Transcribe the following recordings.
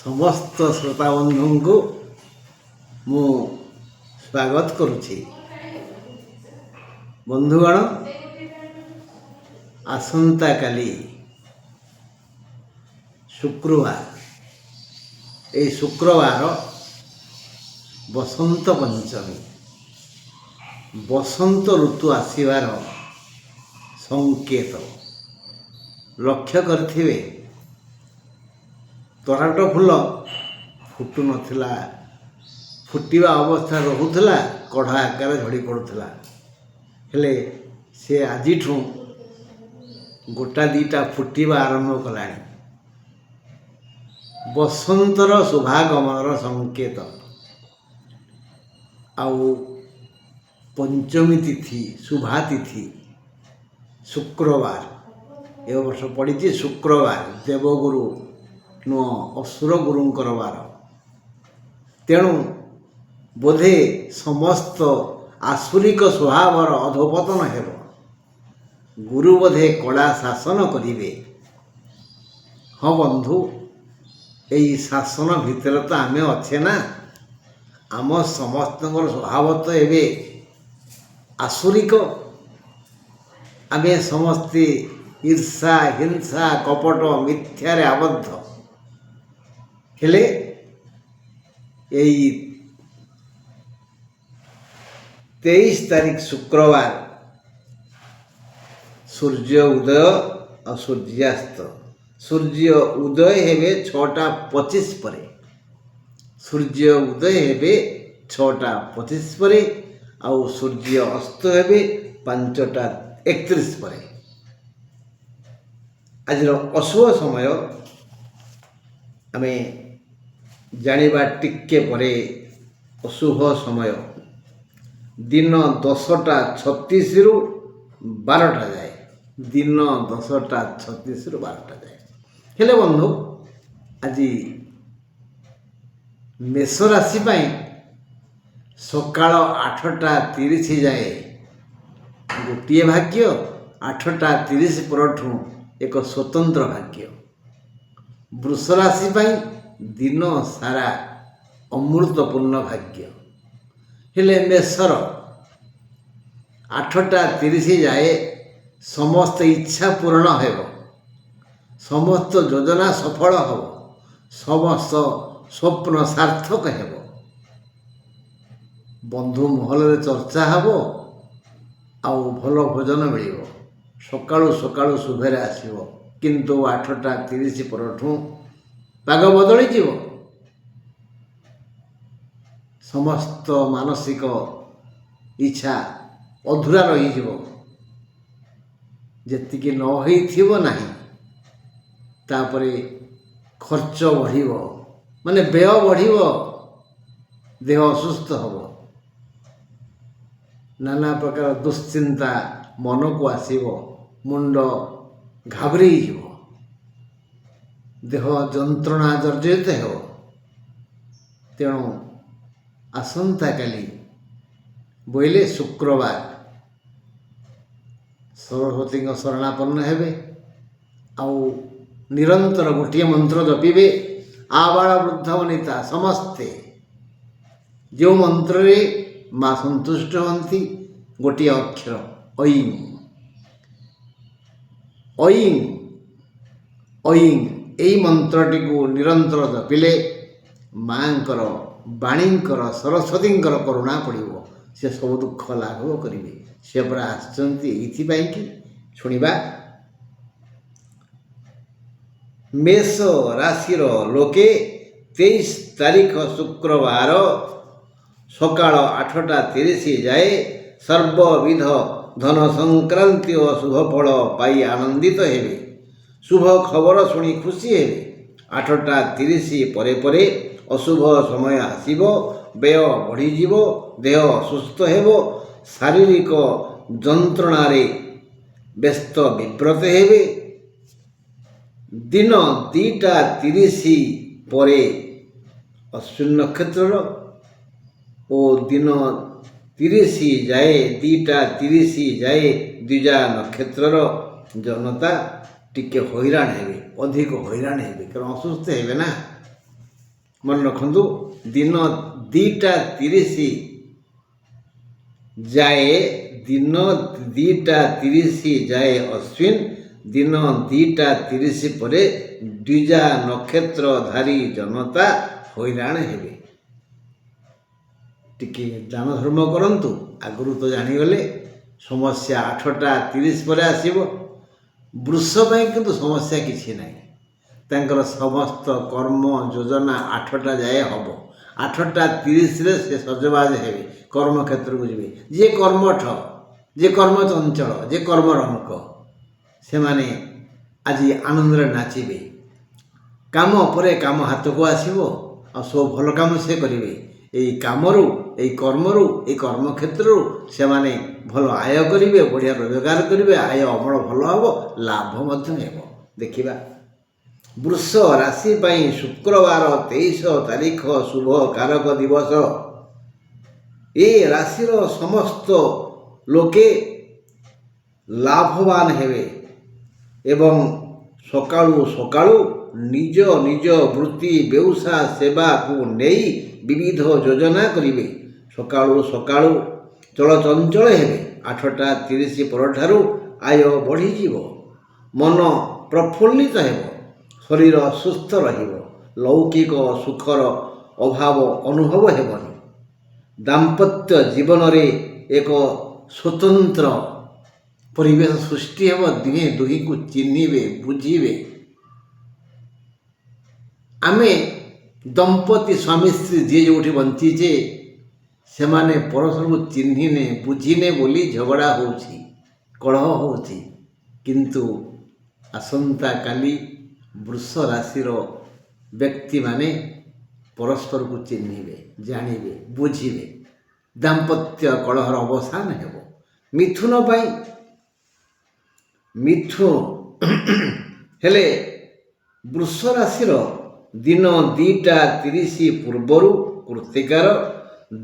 समस्त श्रोता बंधु को मु स्वागत करुछि। बंधुगण, आसंता काली शुक्रवार, ए शुक्रवार बसंत पंचमी, बसंत ऋतु आसबार संकेत। लक्ष्य करथिबे तराट फूल फुटु नथिला, फुटिबा अवस्था रहुथिला, कढ़ा आकार झड़ी पड़ुथिला। हेले से आजिठु गोटा दीटा फुटिबा आरंभ कलानी। बसंतर शुभागमनर संकेत। आउ पंचमी तिथि शुभा तिथि शुक्रवार, ए वर्ष पड़ी शुक्रवार, देवगुरु नु असुर गुरुंकर वार। तेणु बोधे समस्त आसुरिक स्वभावर अधोपतन हेब। गुरु बोधे कड़ा शासन करिवे। हाँ बंधु, यही शासन भितर तो आमे अच्छे ना। आम समस्त स्वभाव तो एवं आसुरिक। आमे समस्ते ईर्षा, हिंसा, कपट, मिथ्यारे आबद्ध। हेले यही 23 तारीख शुक्रवार सूर्य उदय और सूर्यास्त। सूर्य उदय हेबे 6:25 पर, सूर्य उदय हेबे 6:25 पर, आउ सूर्य अस्त हेबे 5:31 पर। आज अशुभ समय आमे जानिबा टिके परे। अशुभ समय दिन 10:36 रु 12टा जाए, दिन 10:36 रु 12टा जाए। हेले बंधु, आज मेष राशि पाई सकाळ 8:30 जाए गोटे भाग्य, 8:30 परठू एक स्वतंत्र भाग्य। वृष राशि पाई दिन सारा अमृतपूर्ण भाग्य। हेले मेषर 8:30 जाए समस्त इच्छा पूर्ण हेब, समस्त योजना सफल हेब, समस्त स्वप्न सार्थक हेब। बंधु महल चर्चा हेब, आउ भल भोजन मिल सकाळु सकाळु शुभेरे आसिब। किंतु 8:30 परठू पाग बदली जीव। समस्त मानसिक इच्छा अधूरा रही जीव। जेतिकी न होइथिबो नाही, तापरे खर्च बढ़िबो, माने व्यय बढ़िबो, देह असुस्थ हबो, नाना प्रकार दुश्चिंता मन को आसीबो, मुंड घाबरी जीव, देह जंत्रणा जर्जरित हो। तेणु आसंता काली बोले शुक्रवार सरस्वती शरणापन्न हेबे। आउ निरंतर गोटे मंत्र जपिबे। आबाल वृद्ध वनिता समस्ते जो मंत्र रे माँ संतुष्ट हंती, गोटे अक्षर ऐं ऐं ऐं, यही मंत्रटी को निरंतर जपिले माँकर बाणींकर सरस्वतींकर करुणा पड़ो। से सब दुख लाघव करेंगे। से पूरा आसचंती एइथिपाई कि शुणिबा। मेष राशिर लोके 23 तारीख शुक्रवार सकाळ 8:30 जाए सर्वविध धन संक्रांति और शुभ फल पाई आनंदित हेबे। शुभ खबर शुणी खुशी हेबे। 8:30 परे परे अशुभ समय आसिब, व्यय बढ़ीजीव, देह असुस्थ हेब, शारीरिक जंत्रणारे व्यस्त विव्रत हेबे। दिन 2:30 परे अश्विन नक्षत्र और दिन 30 जाए 2:30 जाए द्विजा नक्षत्र जनता टिके हैरान हेबे, अधिक हैरान हेबे, कारण असुस्थ हेबे ना। ମନେ ରଖନ୍ତୁ, ଦିନ 2:30 ଯାଏ, ଦିନ 2:30 ଯାଏ ଅଶ୍ୱିନ, ଦିନ 2:30 ପରେ ଦ୍ୱିଜା ନକ୍ଷତ୍ରଧାରୀ ଜନତା ହଇରାଣ ହେବେ। ଟିକେ ଦାନ ଧର୍ମ କରନ୍ତୁ। ଆଗରୁ ତ ଜାଣିଗଲେ ସମସ୍ୟା 8:30 ପରେ ଆସିବ। ବୃଷ ପାଇଁ କିନ୍ତୁ ସମସ୍ୟା କିଛି ନାହିଁ। ତାଙ୍କର ସମସ୍ତ କର୍ମ ଯୋଜନା 8ଟା ଯାଏ ହେବ। 8:30ରେ ସେ ସଜବାଜ ହେବେ, କର୍ମକ୍ଷେତ୍ରକୁ ଯିବେ। ଯିଏ କର୍ମଠ, ଯିଏ କର୍ମ ଚଞ୍ଚଳ, ଯିଏ କର୍ମରଙ୍କ, ସେମାନେ ଆଜି ଆନନ୍ଦରେ ନାଚିବେ। କାମ ପରେ କାମ ହାତକୁ ଆସିବ, ଆଉ ସବୁ ଭଲ କାମ ସେ କରିବେ। ଏଇ କାମରୁ, ଏଇ କର୍ମରୁ, ଏଇ କର୍ମକ୍ଷେତ୍ରରୁ ସେମାନେ ଭଲ ଆୟ କରିବେ, ବଢ଼ିଆ ରୋଜଗାର କରିବେ। ଆୟ ଅମଳ ଭଲ ହେବ, ଲାଭ ମଧ୍ୟ ହେବ। ଦେଖିବା ବୃଷ ରାଶି ପାଇଁ ଶୁକ୍ରବାର 23 ତାରିଖ ଶୁଭ କାରକ ଦିବସ। ଏ ରାଶିର ସମସ୍ତ ଲୋକେ ଲାଭବାନ ହେବେ ଏବଂ ସକାଳୁ ସକାଳୁ ନିଜ ନିଜ ବୃତ୍ତି ବ୍ୟବସାୟ ସେବାକୁ ନେଇ ବିବିଧ ଯୋଜନା କରିବେ। ସକାଳୁ ସକାଳୁ ଚଳଚଞ୍ଚଳ ହେବେ। 8:30 ପରଠାରୁ ଆୟ ବଢ଼ିଯିବ, ମନ ପ୍ରଫୁଲ୍ଲିତ ହେବ, ଶରୀର ସୁସ୍ଥ ରହିବ, ଲୌକିକ ସୁଖର ଅଭାବ ଅନୁଭବ ହେବନି। ଦାମ୍ପତ୍ୟ ଜୀବନରେ ଏକ ସ୍ୱତନ୍ତ୍ର ପରିବେଶ ସୃଷ୍ଟି ହେବ। ଦୁହେଁ ଦୁହିଁକୁ ଚିହ୍ନିବେ, ବୁଝିବେ। ଆମେ ଦମ୍ପତି ସ୍ୱାମୀ ସ୍ତ୍ରୀ ଯିଏ ଯେଉଁଠି ବଞ୍ଚିଛେ, ସେମାନେ ପରସ୍ପରକୁ ଚିହ୍ନିନେ, ବୁଝିନେ ବୋଲି ଝଗଡ଼ା ହେଉଛି, କଳହ ହେଉଛି। କିନ୍ତୁ ଆସନ୍ତାକାଲି ବୃଷ ରାଶିର ବ୍ୟକ୍ତିମାନେ ପରସ୍ପରକୁ ଚିହ୍ନିବେ, ଜାଣିବେ, ବୁଝିବେ। ଦାମ୍ପତ୍ୟ କଳହର ଅବସାନ ହେବ। ମିଥୁନ ପାଇଁ, ମିଥୁନ ହେଲେ ବୃଷ ରାଶିର ଦିନ 2:30 ପୂର୍ବରୁ କୃତ୍ତିକାର,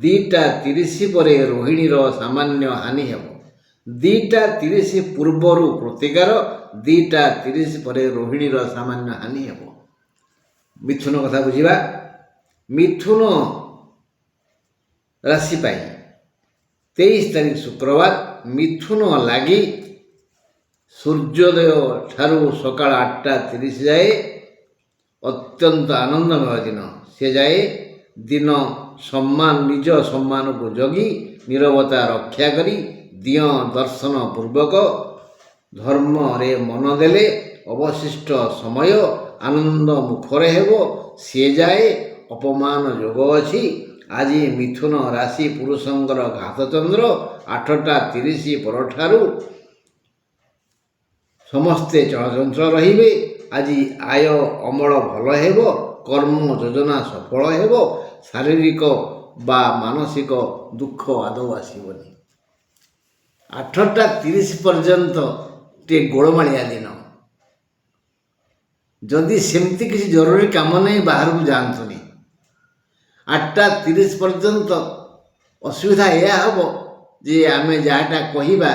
2:30 ପରେ ରୋହିଣୀର ସାମାନ୍ୟ ହାନି ହେବ। 2:30 ପୂର୍ବରୁ କୃତ୍ତିକାର, 2:30 ପରେ ରୋହିଣୀର ସାମାନ୍ୟ ହାନି ହେବ। ମିଥୁନ କଥା ବୁଝିବା। ମିଥୁନ ରାଶି ପାଇଁ 23 ତାରିଖ ଶୁକ୍ରବାର। ମିଥୁନ ଲାଗି ସୂର୍ଯ୍ୟୋଦୟ ଠାରୁ ସକାଳ 8:30 ଯାଏ ଅତ୍ୟନ୍ତ ଆନନ୍ଦମୟ ଦିନ। ସେ ଯାଏ ଦିନ ନିଜ ସମ୍ମାନକୁ ଜଗି ନୀରବତା ରକ୍ଷା କରି ଦିଅଁ ଦର୍ଶନ ପୂର୍ବକ ଧର୍ମରେ ମନ ଦେଲେ ଅବଶିଷ୍ଟ ସମୟ ଆନନ୍ଦ ମୁଖର ହେବ। ସେ ଯାଏ ଅପମାନ ଯୋଗ ଅଛି। ଆଜି ମିଥୁନ ରାଶି ପୁରୁଷଙ୍କର ଘାତଚନ୍ଦ୍ର। 8:30 ପରଠାରୁ ସମସ୍ତେ ଚଳଚଞ୍ଚଳ ରହିବେ। ଆଜି ଆୟ ଅମଳ ଭଲ ହେବ, କର୍ମ ଯୋଜନା ସଫଳ ହେବ, ଶାରୀରିକ ବା ମାନସିକ ଦୁଃଖ ଆଦୌ ଆସିବନି। 8:30 ପର୍ଯ୍ୟନ୍ତ ଟିକେ ଗୋଳମାଳିଆ ଦିନ। ଯଦି ସେମିତି କିଛି ଜରୁରୀ କାମ ନାହିଁ, ବାହାରକୁ ଯାଆନ୍ତୁନି। 8:30 ପର୍ଯ୍ୟନ୍ତ ଅସୁବିଧା ଏହା ହେବ ଯେ ଆମେ ଯାହାଟା କହିବା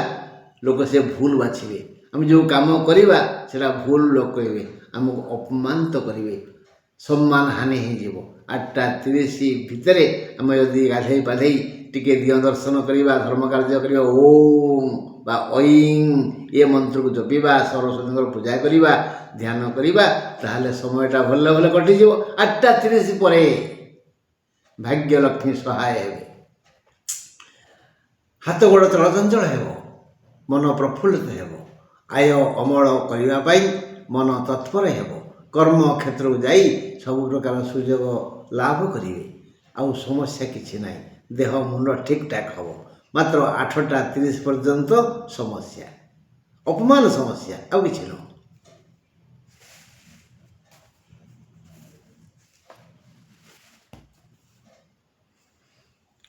ଲୋକ ସେ ଭୁଲ ବାଛିବେ। ଆମେ ଯେଉଁ କାମ କରିବା ସେଟା ଭୁଲ ଲୋକ କହିବେ, ଆମକୁ ଅପମାନିତ କରିବେ, ସମ୍ମାନ ହାନି ହେଇଯିବ। 8:30 ଭିତରେ ଆମେ ଯଦି ଗାଧେଇ ପାଧେଇ ଟିକେ ଦିଅଁ ଦର୍ଶନ କରିବା, ଧର୍ମ କାର୍ଯ୍ୟ କରିବା, ଓମ୍ ବା ଐଂ ଏ ମନ୍ତ୍ରକୁ ଜପିବା, ସରସ୍ୱତୀଙ୍କର ପୂଜା କରିବା, ଧ୍ୟାନ କରିବା, ତାହେଲେ ସମୟଟା ଭଲ ଭଲ କଟିଯିବ। 8:30 ପରେ ଭାଗ୍ୟଲକ୍ଷ୍ମୀ ସହାୟ ହେବେ। ହାତ ଗୋଡ଼ ଚଳଚଞ୍ଚଳ ହେବ, ମନ ପ୍ରଫୁଲ୍ଲିତ ହେବ। ଆୟ ଅମଳ କରିବା ପାଇଁ ମନ ତତ୍ପର ହେବ। କର୍ମକ୍ଷେତ୍ରକୁ ଯାଇ ସବୁ ପ୍ରକାର ସୁଯୋଗ ଲାଭ କରିବେ। ଆଉ ସମସ୍ୟା କିଛି ନାହିଁ। ଦେହ ମୁଣ୍ଡ ଠିକ୍ଠାକ୍ ହେବ। ମାତ୍ର 8:30 ପର୍ଯ୍ୟନ୍ତ ସମସ୍ୟା, ଅପମାନ ସମସ୍ୟା, ଆଉ କିଛି ନୁହଁ।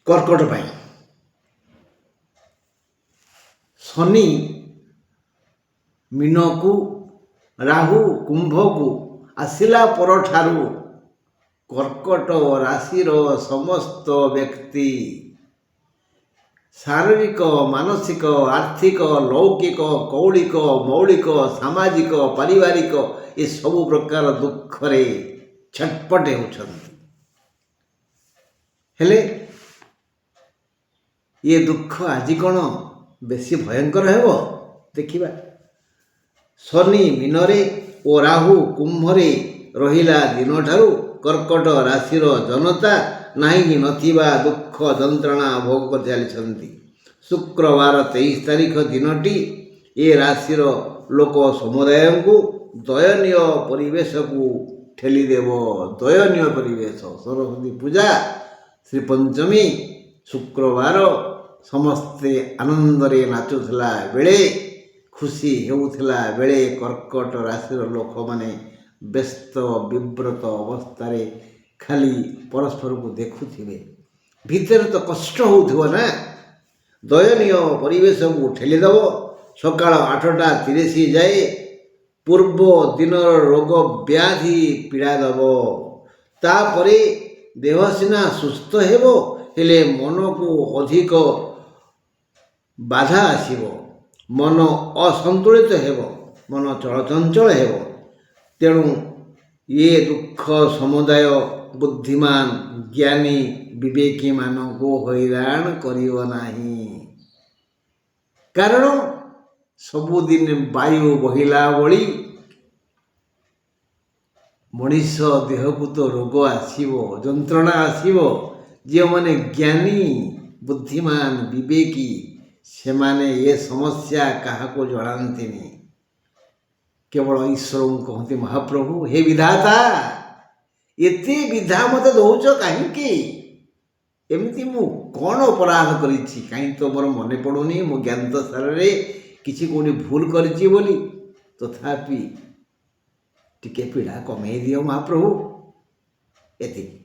କର୍କଟ ପାଇଁ ଶନି ମୀନକୁ, ରାହୁ କୁମ୍ଭକୁ ଆସିଲା ପରଠାରୁ କର୍କଟ ରାଶିର ସମସ୍ତ ବ୍ୟକ୍ତି ଶାରୀରିକ, ମାନସିକ, ଆର୍ଥିକ, ଲୌକିକ, କୌଳିକ, ମୌଳିକ, ସାମାଜିକ, ପାରିବାରିକ ଏସବୁ ପ୍ରକାର ଦୁଃଖରେ ଛଟପଟ ହେଉଛନ୍ତି। ହେଲେ ଏ ଦୁଃଖ ଆଜି କ'ଣ ବେଶୀ ଭୟଙ୍କର ହେବ? ଦେଖିବା। ଶନି ମୀନରେ ଓ ରାହୁ କୁମ୍ଭରେ ରହିଲା ଦିନଠାରୁ କର୍କଟ ରାଶିର ଜନତା ନାହିଁ ନଥିବା ଦୁଃଖ ଯନ୍ତ୍ରଣା ଭୋଗ କରି ଚାଲିଛନ୍ତି। ଶୁକ୍ରବାର 23 ତାରିଖ ଦିନଟି ଏ ରାଶିର ଲୋକ ସମୁଦାୟଙ୍କୁ ଦୟନୀୟ ପରିବେଶକୁ ଠେଲିଦେବ। ଦୟନୀୟ ପରିବେଶ। ସରସ୍ୱତୀ ପୂଜା, ଶ୍ରୀପଞ୍ଚମୀ, ଶୁକ୍ରବାର ସମସ୍ତେ ଆନନ୍ଦରେ ନାଚୁଥିଲା ବେଳେ, ଖୁସି ହେଉଥିଲା ବେଳେ କର୍କଟ ରାଶିର ଲୋକମାନେ ବ୍ୟସ୍ତ ବିବ୍ରତ ଅବସ୍ଥାରେ ଖାଲି ପରସ୍ପରକୁ ଦେଖୁଥିବେ। ଭିତରେ ତ କଷ୍ଟ ହେଉଥିବ ନା। ଦୟନୀୟ ପରିବେଶକୁ ଠେଲିଦେବ। ସକାଳ 8:30 ଯାଏ ପୂର୍ବ ଦିନର ରୋଗ ବ୍ୟାଧି ପୀଡ଼ା ଦେବ। ତାପରେ ଦେହ ସିନା ସୁସ୍ଥ ହେବ, ହେଲେ ମନକୁ ଅଧିକ ବାଧା ଆସିବ। ମନ ଅସନ୍ତୁଳିତ ହେବ, ମନ ଚଳଚଞ୍ଚଳ ହେବ। ତେଣୁ ଏ ଦୁଃଖ ସମୁଦାୟ ବୁଦ୍ଧିମାନ ଜ୍ଞାନୀ ବିବେକୀମାନଙ୍କୁ ହଇରାଣ କରିବ ନାହିଁ। କାରଣ ସବୁଦିନ ବାୟୁ ବହିଲା ଭଳି ମଣିଷ ଦେହକୁ ତ ରୋଗ ଆସିବ, ଯନ୍ତ୍ରଣା ଆସିବ। ଯେଉଁମାନେ ଜ୍ଞାନୀ ବୁଦ୍ଧିମାନ ବିବେକୀ ସେମାନେ ଏ ସମସ୍ୟା କାହାକୁ ଜଣାନ୍ତିନି। କେବଳ ଈଶ୍ୱରଙ୍କୁ କହନ୍ତି, ମହାପ୍ରଭୁ, ହେ ବିଧାତା, ଏତେ ବିଧା ମୋତେ ଦେଉଛ କାହିଁକି? ଏମିତି ମୁଁ କ'ଣ ଅପରାଧ କରିଛି? କାହିଁ ତ ମୋର ମନେ ପଡ଼ୁନି। ମୁଁ ଜ୍ଞାନ ସାରରେ କିଛି କେଉଁଠି ଭୁଲ କରିଛି ବୋଲି। ତଥାପି ଟିକେ ପୀଡ଼ା କମେଇ ଦିଅ ମହାପ୍ରଭୁ। ଏତିକି।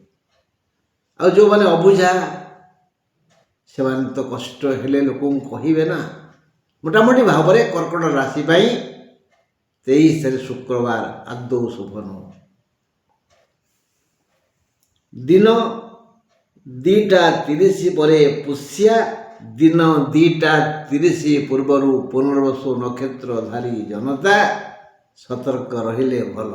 ଆଉ ଯେଉଁମାନେ ଅବୁଝା ସେମାନେ ତ କଷ୍ଟ ହେଲେ ଲୋକଙ୍କୁ କହିବେ ନା। ମୋଟାମୋଟି ଭାବରେ କର୍କଟ ରାଶି ପାଇଁ 23 ଶୁକ୍ରବାର ଆଦୌ ଶୁଭ ନୁହେଁ। ଦିନ 2:30 ପରେ ପୁଷ୍ୟା, ଦିନ 2:30 ପୂର୍ବରୁ ପୁନର୍ବସୁ ନକ୍ଷତ୍ରଧାରୀ ଜନତା ସତର୍କ ରହିଲେ ଭଲ।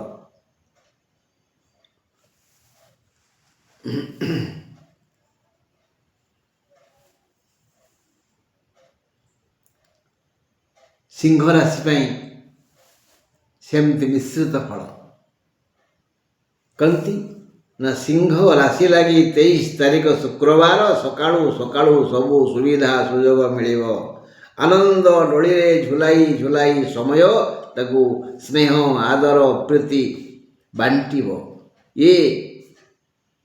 ସିଂହ ରାଶି ପାଇଁ ସେମିତି ମିଶ୍ରିତ ଫଳ। କେମିତି ନା, ସିଂହ ରାଶି ଲାଗି 23 ତାରିଖ ଶୁକ୍ରବାର ସକାଳୁ ସକାଳୁ ସବୁ ସୁବିଧା ସୁଯୋଗ ମିଳିବ। ଆନନ୍ଦ ଡୋଳିରେ ଝୁଲାଇ ଝୁଲାଇ ସମୟ ତାକୁ ସ୍ନେହ ଆଦର ପ୍ରୀତି ବାଣ୍ଟିବ। ଏ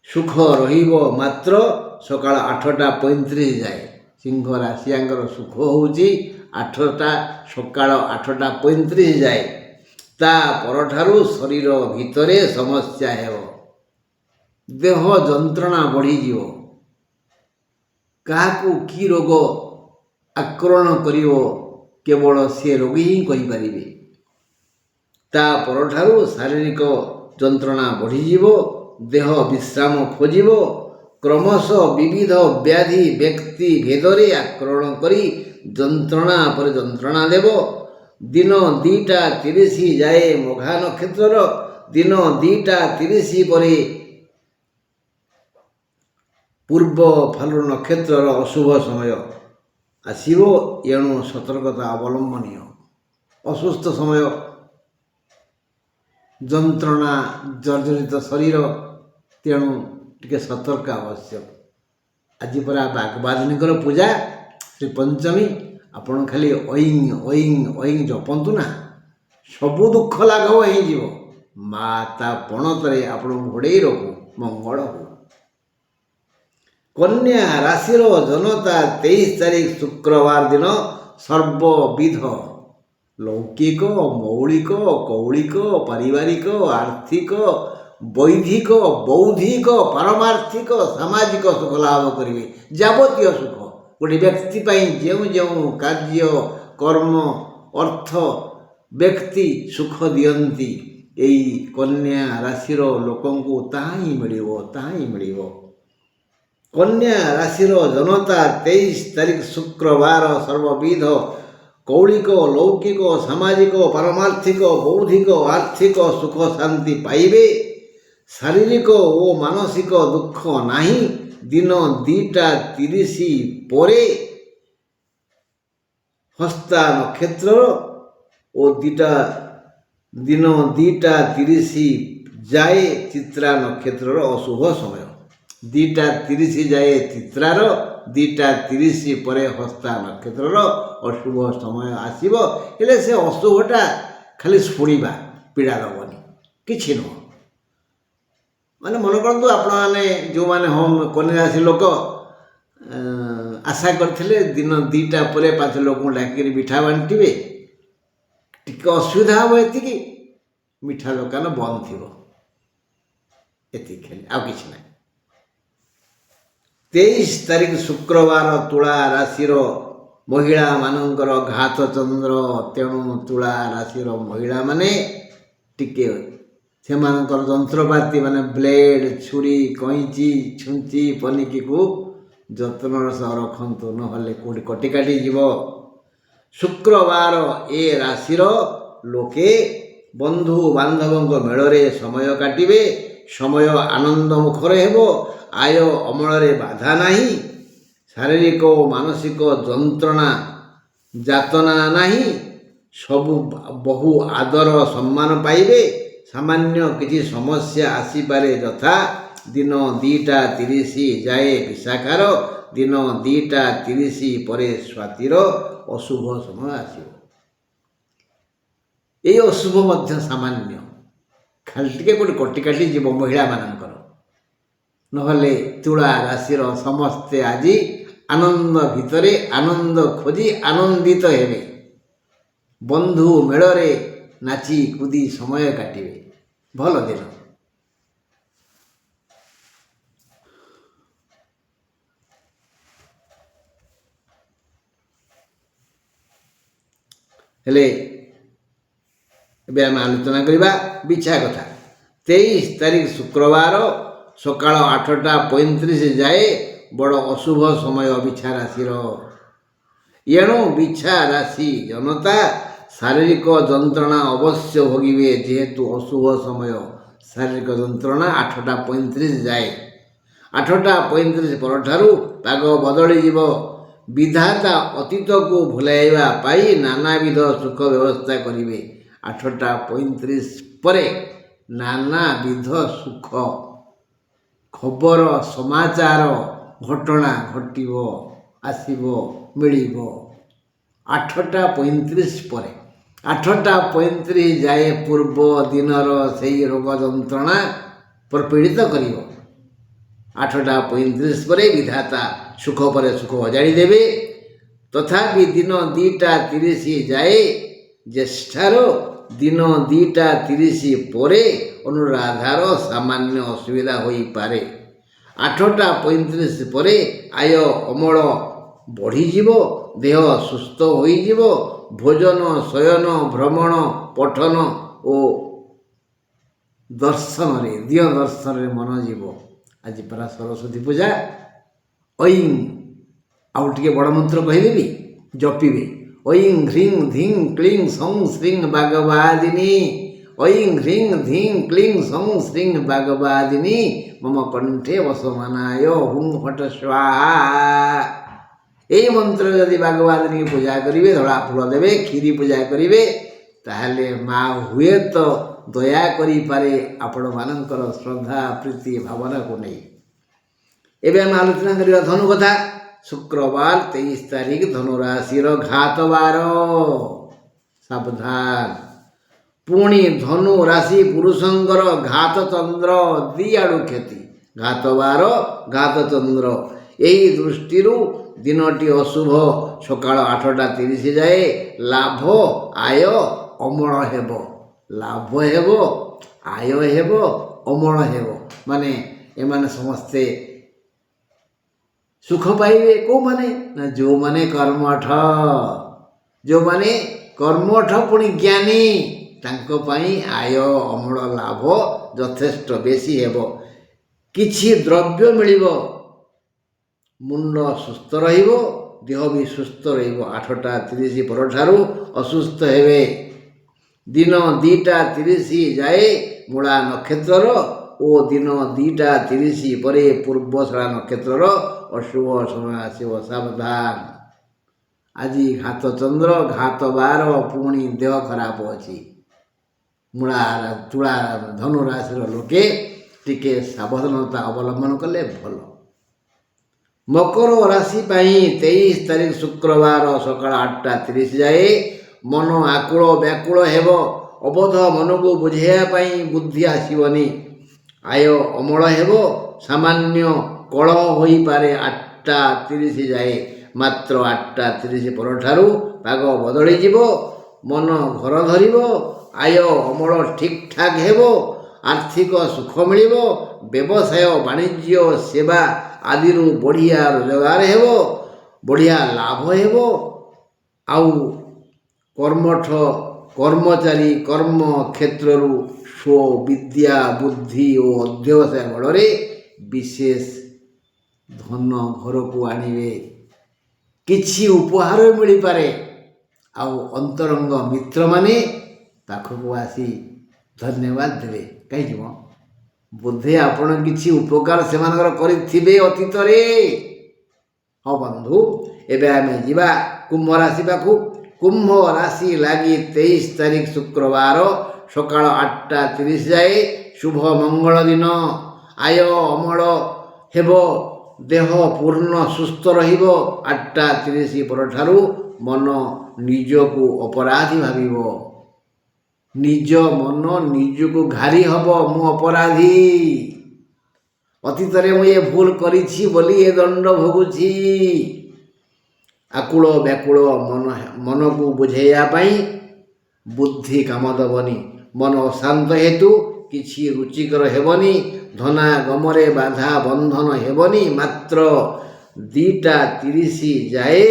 ସୁଖ ରହିବ ମାତ୍ର ସକାଳ 8:35 ଯାଏ। ସିଂହ ରାଶିଆଙ୍କର ସୁଖ ହେଉଛି ସକାଳ 8:35 ଯାଏ। ତା ପରଠାରୁ ଶରୀର ଭିତରେ ସମସ୍ୟା ହେବ। ଦେହ ଯନ୍ତ୍ରଣା ବଢ଼ିଯିବ। କାହାକୁ କି ରୋଗ ଆକ୍ରମଣ କରିବ କେବଳ ସେ ରୋଗୀ ହିଁ କହିପାରିବେ। ତା ପରଠାରୁ ଶାରୀରିକ ଯନ୍ତ୍ରଣା ବଢ଼ିଯିବ। ଦେହ ବିଶ୍ରାମ ଖୋଜିବ। କ୍ରମଶଃ ବିବିଧ ବ୍ୟାଧି ବ୍ୟକ୍ତି ଭେଦରେ ଆକ୍ରମଣ କରି ଯନ୍ତ୍ରଣା ପରେ ଯନ୍ତ୍ରଣା ଦେବ। ଦିନ 2:30 ଯାଏ ମଘା ନକ୍ଷତ୍ରର, ଦିନ 2:30 ପରେ ପୂର୍ବ ଫାଲୁ ନକ୍ଷତ୍ରର ଅଶୁଭ ସମୟ ଆସିବ। ଏଣୁ ସତର୍କତା ଅବଲମ୍ବନୀୟ। ଅସୁସ୍ଥ ସମୟ, ଯନ୍ତ୍ରଣା ଜର୍ଜରିତ ଶରୀର, ତେଣୁ ଟିକେ ସତର୍କ ଆବଶ୍ୟକ। ଆଜି ପରା ବାଗବାଦିନୀଙ୍କର ପୂଜା, ଶ୍ରୀପଞ୍ଚମୀ। ଆପଣ ଖାଲି ଐଂ ଐଂ ଐଂ ଜପନ୍ତୁ ନା, ସବୁ ଦୁଃଖ ଲାଘବ ହେଇଯିବ। ମା ତା ପଣତରେ ଆପଣଙ୍କୁ ଘୋଡ଼େଇ ରଖୁ, ମଙ୍ଗଳ ହଉ। କନ୍ୟା ରାଶିର ଜନତା 23 ତାରିଖ ଶୁକ୍ରବାର ଦିନ ସର୍ବବିଧ ଲୌକିକ, ମୌଳିକ, କୌଳିକ, ପାରିବାରିକ, ଆର୍ଥିକ, ବୈଧିକ, ବୌଦ୍ଧିକ, ପାରମାର୍ଥିକ, ସାମାଜିକ ସୁଖ ଲାଭ କରିବେ। ଯାବତୀୟ ସୁଖ। ଗୋଟିଏ ବ୍ୟକ୍ତି ପାଇଁ ଯେଉଁ ଯେଉଁ କାର୍ଯ୍ୟ, କର୍ମ, ଅର୍ଥ ବ୍ୟକ୍ତି ସୁଖ ଦିଅନ୍ତି, ଏଇ କନ୍ୟା ରାଶିର ଲୋକଙ୍କୁ ତାହା ହିଁ ମିଳିବ, ତାହା ହିଁ ମିଳିବ। କନ୍ୟା ରାଶିର ଜନତା 23 ତାରିଖ ଶୁକ୍ରବାର ସର୍ବବିଧ କୌଳିକ, ଲୌକିକ, ସାମାଜିକ, ପାରମାର୍ଥିକ, ବୌଦ୍ଧିକ, ଆର୍ଥିକ ସୁଖ ଶାନ୍ତି ପାଇବେ। ଶାରୀରିକ ଓ ମାନସିକ ଦୁଃଖ ନାହିଁ। ଦିନ 2ଟା 30 ପରେ ହସ୍ତା ନକ୍ଷତ୍ରର ଓ ଦିନ 2ଟା 30 ଯାଏ ଚିତ୍ରା ନକ୍ଷତ୍ରର ଅଶୁଭ ସମୟ। 2ଟା 30 ଯାଏ ଚିତ୍ରାର, 2ଟା 30 ପରେ ହସ୍ତା ନକ୍ଷତ୍ରର ଅଶୁଭ ସମୟ ଆସିବ। ହେଲେ ସେ ଅଶୁଭଟା ଖାଲି ଶୁଣିବା, ପୀଡ଼ା ଦେବନି, କିଛି ନୁହଁ। ମାନେ ମନେ କରନ୍ତୁ ଆପଣମାନେ ଯେଉଁମାନେ କନ୍ୟା ରାଶି ଲୋକ ଆଶା କରିଥିଲେ ଦିନ 2ଟା ପରେ 5 ଲୋକଙ୍କୁ ଡାକିକି ମିଠା ବାଣ୍ଟିବେ, ଟିକେ ଅସୁବିଧା ହେବ, ଏତିକି ମିଠା ଦୋକାନ ବନ୍ଦ ଥିବ, ଏତିକି ଖାଲି, ଆଉ କିଛି ନାହିଁ। 23 ତାରିଖ ଶୁକ୍ରବାର ତୁଳା ରାଶିର ମହିଳାମାନଙ୍କର ଘାତ ଚନ୍ଦ୍ର। ତେଣୁ ତୁଳା ରାଶିର ମହିଳାମାନେ ଟିକେ ସେମାନଙ୍କର ଯନ୍ତ୍ରପାତି ମାନେ ବ୍ଲେଡ଼, ଛୁରୀ, କଇଁଚି, ଛୁଞ୍ଚି, ପନିକିକୁ ଯତ୍ନର ସହ ରଖନ୍ତୁ, ନହେଲେ କେଉଁଠି କଟି କାଟି ଯିବ। ଶୁକ୍ରବାର ଏ ରାଶିର ଲୋକେ ବନ୍ଧୁ ବାନ୍ଧବଙ୍କ ମେଳରେ ସମୟ କାଟିବେ। ସମୟ ଆନନ୍ଦ ମୁଖର ହେବ। ଆୟ ଅମଳରେ ବାଧା ନାହିଁ। ଶାରୀରିକ ଓ ମାନସିକ ଯନ୍ତ୍ରଣା ଯାତନା ନାହିଁ। ସବୁ ବହୁ ଆଦର ସମ୍ମାନ ପାଇବେ। ସାମାନ୍ୟ କିଛି ସମସ୍ୟା ଆସିପାରେ, ଯଥା ଦିନ 2ଟା 30 ଯାଏ ବିଶାଖାର, ଦିନ 2ଟା 30 ପରେ ସ୍ୱାତିର ଅଶୁଭ ସମୟ ଆସିବ। ଏଇ ଅଶୁଭ ମଧ୍ୟ ସାମାନ୍ୟ, ଖାଲି ଟିକେ କେଉଁଠି କଟି କାଟି ଯିବ ମହିଳାମାନଙ୍କର। ନହେଲେ ତୁଳା ରାଶିର ସମସ୍ତେ ଆଜି ଆନନ୍ଦ ଭିତରେ ଆନନ୍ଦ ଖୋଜି ଆନନ୍ଦିତ ହେବେ। ବନ୍ଧୁ ମେଳରେ ନାଚି କୁଦି ସମୟ କାଟିବେ। ଭଲ ଦିନ। ହେଲେ ଏବେ ଆମେ ଆଲୋଚନା କରିବା ବିଛା କଥା। 23 ତାରିଖ ଶୁକ୍ରବାର ସକାଳ 8ଟା 35 ଯାଏ ବଡ଼ ଅଶୁଭ ସମୟ ବିଛା ରାଶିର। ଏଣୁ ବିଛା ରାଶି ଜନତା ଶାରୀରିକ ଯନ୍ତ୍ରଣା ଅବଶ୍ୟ ଭୋଗିବେ। ଯେହେତୁ ଅଶୁଭ ସମୟ ଶାରୀରିକ ଯନ୍ତ୍ରଣା 8ଟା 35 ଯାଏ। 8ଟା 35 ପରଠାରୁ ପାଗ ବଦଳିଯିବ। ବିଧାତା ଅତୀତକୁ ଭୁଲାଇବା ପାଇଁ ନାନାବିଧ ସୁଖ ବ୍ୟବସ୍ଥା କରିବେ। 8ଟା 35 ପରେ ନାନାବିଧ ସୁଖ ଖବର, ସମାଚାର, ଘଟଣା ଘଟିବ, ଆସିବ, ମିଳିବ। 8ଟା 35 ପରେ 8ଟା 35 ଯାଏ ପୂର୍ବ ଦିନର ସେହି ରୋଗ ଯନ୍ତ୍ରଣା ପ୍ରପୀଡ଼ିତ କରିବ। 8ଟା 35 ପରେ ବିଧାତା ସୁଖ ପରେ ସୁଖ ଅଜାଡ଼ି ଦେବେ। ତଥାପି ଦିନ 2ଟା 30 ଯାଏ ଜ୍ୟେଷ୍ଠାର, ଦିନ 2ଟା 30 ପରେ ଅନୁରାଧାର ସାମାନ୍ୟ ଅସୁବିଧା ହୋଇପାରେ। 8ଟା 35 ପରେ ଆୟ ଅମଳ ବଢ଼ିଯିବ। ଦେହ ସୁସ୍ଥ ହୋଇଯିବ। ଭୋଜନ, ଶୟନ, ଭ୍ରମଣ, ପଠନ ଓ ଦର୍ଶନରେ ମନ ଯିବ। ଆଜି ପରା ସରସ୍ୱତୀ ପୂଜା। ଐଂ, ଆଉ ଟିକେ ବଡ଼ ମନ୍ତ୍ର କହିଦେବି, ଜପିବେ। ଐଂ ହ୍ରିଂ ଧିଂ କ୍ଲିଂ ସଂ ଶ୍ରୀଂ ବାଗବାଦିନୀ। ଐଂ ହ୍ରିଂ ଧିଂ କ୍ଲିଂ ସଂ ଶ୍ରୀଂ ବାଗବାଦିନୀ ମମ କଣ୍ଠେ ବସମାନାୟ ହୁଂ ଫଟ ସ୍ୱାହା। এই ମନ୍ତ୍ର ଯଦି ବାଗବାଦିନୀ ପୂଜା କରିବେ, ଧଳା ଫୁଲ ଦେବେ, କ୍ଷୀରି ପୂଜା କରିବେ, ତାହେଲେ ମା ହୁଏତ ଦୟା କରିପାରେ ଆପଣମାନଙ୍କର ଶ୍ରଦ୍ଧା, ପ୍ରୀତି, ଭାବନାକୁ ନେଇ। ଏବେ ଆମେ ଆଲୋଚନା କରିବା ଧନୁ କଥା। ଶୁକ୍ରବାର 23 ତାରିଖ ଧନୁରାଶିର ଘାତବାର। ସାବଧାନ। ପୁଣି ଧନୁ ରାଶି ପୁରୁଷଙ୍କର ଘାତ ଚନ୍ଦ୍ର, ଦିଆଡ଼ୁ କ୍ଷତି। ଘାତବାର, ଘାତ ଚନ୍ଦ୍ର। ଏହି ଦୃଷ୍ଟିରୁ ଦିନଟି ଅଶୁଭ। ସକାଳ 8ଟା 30 ଯାଏ ଲାଭ, ଆୟ, ଅମଳ ହେବ। ଲାଭ ହେବ, ଆୟ ହେବ, ଅମଳ ହେବ। ମାନେ ଏମାନେ ସମସ୍ତେ ସୁଖ ପାଇବେ। କେଉଁମାନେ? ନା ଯେଉଁମାନେ କର୍ମଠ। ଯେଉଁମାନେ କର୍ମଠ ପୁଣି ଜ୍ଞାନୀ, ତାଙ୍କ ପାଇଁ ଆୟ, ଅମଳ, ଲାଭ ଯଥେଷ୍ଟ ବେଶୀ ହେବ। କିଛି ଦ୍ରବ୍ୟ ମିଳିବ। ମୁଣ୍ଡ ସୁସ୍ଥ ରହିବ, ଦେହ ବି ସୁସ୍ଥ ରହିବ। 8ଟା 30 ପରଠାରୁ ଅସୁସ୍ଥ ହେବେ। ଦିନ 2ଟା 30 ଯାଏ ମୂଳା ନକ୍ଷତ୍ରର ଓ ଦିନ 2ଟା 30 ପରେ ପୂର୍ବଷଳା ନକ୍ଷତ୍ରର ଅଶୁଭ ସମୟ ଆସିବ, ସାବଧାନ। ଆଜି ଘାତ ଚନ୍ଦ୍ର, ଘାତ ବାର, ପୁଣି ଦେହ ଖରାପ ଅଛି। ତୁଳା ଧନୁ ରାଶିର ଲୋକେ ଟିକେ ସାବଧାନତା ଅବଲମ୍ବନ କଲେ ଭଲ। ମକର ରାଶି ପାଇଁ 23 ତାରିଖ ଶୁକ୍ରବାର ସକାଳ 8ଟା 30 ଯାଏ ମନ ଆକୁଳ ବ୍ୟାକୁଳ ହେବ। ଅବୋଧ ମନକୁ ବୁଝାଇବା ପାଇଁ ବୁଦ୍ଧି ଆସିବନି। ଆୟ ଅମଳ ହେବ। ସାମାନ୍ୟ କଳହ ହୋଇପାରେ 8ଟା 30 ଯାଏ। ମାତ୍ର 8ଟା 30 ପରଠାରୁ ପାଗ ବଦଳିଯିବ। ମନ ଘର ଧରିବ। ଆୟ ଅମଳ ଠିକ୍ ଠାକ୍ ହେବ। ଆର୍ଥିକ ସୁଖ ମିଳିବ। ବ୍ୟବସାୟ ବାଣିଜ୍ୟ ସେବା ଆଦିରୁ ବଢ଼ିଆ ରୋଜଗାର ହେବ, ବଢ଼ିଆ ଲାଭ ହେବ। ଆଉ କର୍ମଚାରୀ କର୍ମ କ୍ଷେତ୍ରରୁ ସ୍ୱବିଦ୍ୟା ବୁଦ୍ଧି ଓ ଅଧ୍ୟବସାୟ ବଳରେ ବିଶେଷ ଧନ ଘରକୁ ଆଣିବେ। କିଛି ଉପହାର ମିଳିପାରେ। ଆଉ ଅନ୍ତରଙ୍ଗ ମିତ୍ରମାନେ ପାଖକୁ ଆସି ଧନ୍ୟବାଦ ଦେବେ। କାହିଁକି ବୋଧେ ଆପଣ କିଛି ଉପକାର ସେମାନଙ୍କର କରିଥିବେ ଅତୀତରେ। ହଁ ବନ୍ଧୁ, ଏବେ ଆମେ ଯିବା କୁମ୍ଭ ରାଶି ପାଖକୁ। କୁମ୍ଭ ରାଶି ଲାଗି 23 ତାରିଖ ଶୁକ୍ରବାର ସକାଳ 8ଟା 30 ଯାଏ ଶୁଭ ମଙ୍ଗଳ ଦିନ। ଆୟ ଅମଳ ହେବ। ଦେହ ପୂର୍ଣ୍ଣ ସୁସ୍ଥ ରହିବ। 8ଟା 30 ପରଠାରୁ ମନ ନିଜକୁ ଅପରାଧୀ ଭାବିବ। ନିଜ ମନ ନିଜକୁ ଘାରି ହେବ, ମୁଁ ଅପରାଧୀ। ଅତୀତରେ ମୁଁ ଏ ଭୁଲ କରିଛି ବୋଲି ଏ ଦଣ୍ଡ ଭୋଗୁଛି। ଆକୁଳ ବ୍ୟାକୁଳ ମନକୁ ବୁଝାଇବା ପାଇଁ ବୁଦ୍ଧି କାମ ଦେବନି। ମନ ଅଶାନ୍ତ ହେତୁ କିଛି ରୁଚିକର ହେବନି। ଧନାଗମରେ ବାଧା ବନ୍ଧନ ହେବନି। ମାତ୍ର 2ଟା 30 ଯାଏ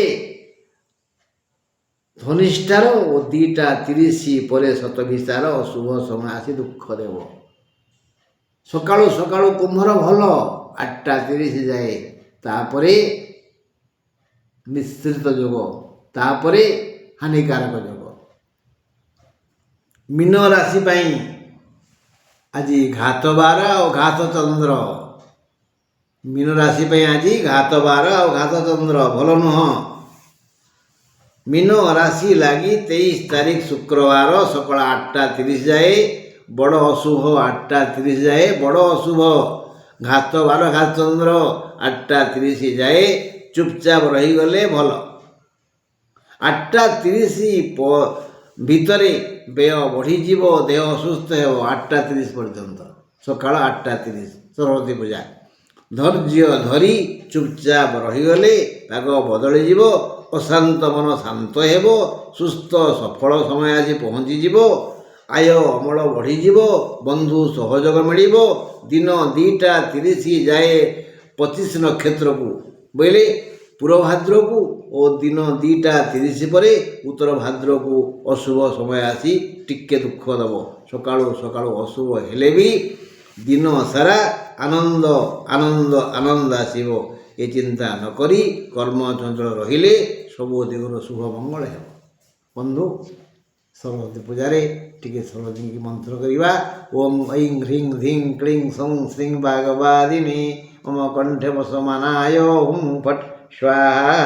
ଧନିଷ୍ଠାର ଓ 2ଟା 30 ପରେ ଶତଭିଷାର ଅଶୁଭ ସମୟ ଆସି ଦୁଃଖ ଦେବ। ସକାଳୁ ସକାଳୁ କୁମ୍ଭର ଭଲ 8ଟା 30 ଯାଏ। ତାପରେ ମିଶ୍ରିତ ଯୋଗ, ତାପରେ ହାନିକାରକ ଯୋଗ। ମୀନ ରାଶି ପାଇଁ ଆଜି ଘାତ ବାର ଆଉ ଘାତ ଚନ୍ଦ୍ର। ମୀନ ରାଶି ପାଇଁ ଆଜି ଘାତ ବାର ଆଉ ଘାତ ଚନ୍ଦ୍ର, ଭଲ ନୁହଁ। ମୀନ ରାଶି ଲାଗି 23 ତାରିଖ ଶୁକ୍ରବାର ସକାଳ 8ଟା 30 ଯାଏ ବଡ଼ ଅଶୁଭ। 8ଟା 30 ଯାଏ ବଡ଼ ଅଶୁଭ। ଘାତ ବାର ଘାତ ଚନ୍ଦ୍ର। 8ଟା 30 ଯାଏ ଚୁପଚାପ ରହିଗଲେ ଭଲ। 8ଟା 30 ଭିତରେ ବ୍ୟୟ ବଢ଼ିଯିବ, ଦେହ ଅସୁସ୍ଥ ହେବ। 8ଟା 30 ପର୍ଯ୍ୟନ୍ତ ସକାଳ 8ଟା 30 ସରସ୍ୱତୀ ପୂଜା। ଧୈର୍ଯ୍ୟ ଧରି ଚୁପଚାପ ରହିଗଲେ ପାଗ ବଦଳିଯିବ। ଅଶାନ୍ତ ମନ ଶାନ୍ତ ହେବ। ସୁସ୍ଥ ସଫଳ ସମୟ ଆସି ପହଞ୍ଚିଯିବ। ଆୟ ଅମଳ ବଢ଼ିଯିବ। ବନ୍ଧୁ ସହଯୋଗ ମିଳିବ। ଦିନ 2ଟା 30 ଯାଏ 25 ନକ୍ଷତ୍ରକୁ ବୋଇଲେ ପୂର୍ବ ଭାଦ୍ରକୁ ଓ ଦିନ 2ଟା 30 ପରେ ଉତ୍ତର ଭାଦ୍ରକୁ ଅଶୁଭ ସମୟ ଆସି ଟିକେ ଦୁଃଖ ଦେବ। ସକାଳୁ ସକାଳୁ ଅଶୁଭ ହେଲେ ବି ଦିନ ସାରା ଆନନ୍ଦ ଆନନ୍ଦ ଆନନ୍ଦ ଆସିବ। ଏ ଚିନ୍ତା ନ କରି କର୍ମ ଚଞ୍ଚଳ ରହିଲେ ସବୁ ଦିଗର ଶୁଭ ମଙ୍ଗଳ ହେବ। ବନ୍ଧୁ, ସରସ୍ୱତୀ ପୂଜାରେ ଟିକେ ସରସ୍ୱତୀଙ୍କୁ ମନ୍ତ୍ର କରିବା। ଓಂ ଐଂ ହ୍ରୀଂ ଧିଂ କ୍ଳିଂ ସଂ ଶ୍ରୀଂ ଭାଗବାଦିନୀ ମମ କଣ୍ଠେ ବସମାନାୟ ହୁଁ ଫଟ୍ ସ୍ୱାହା।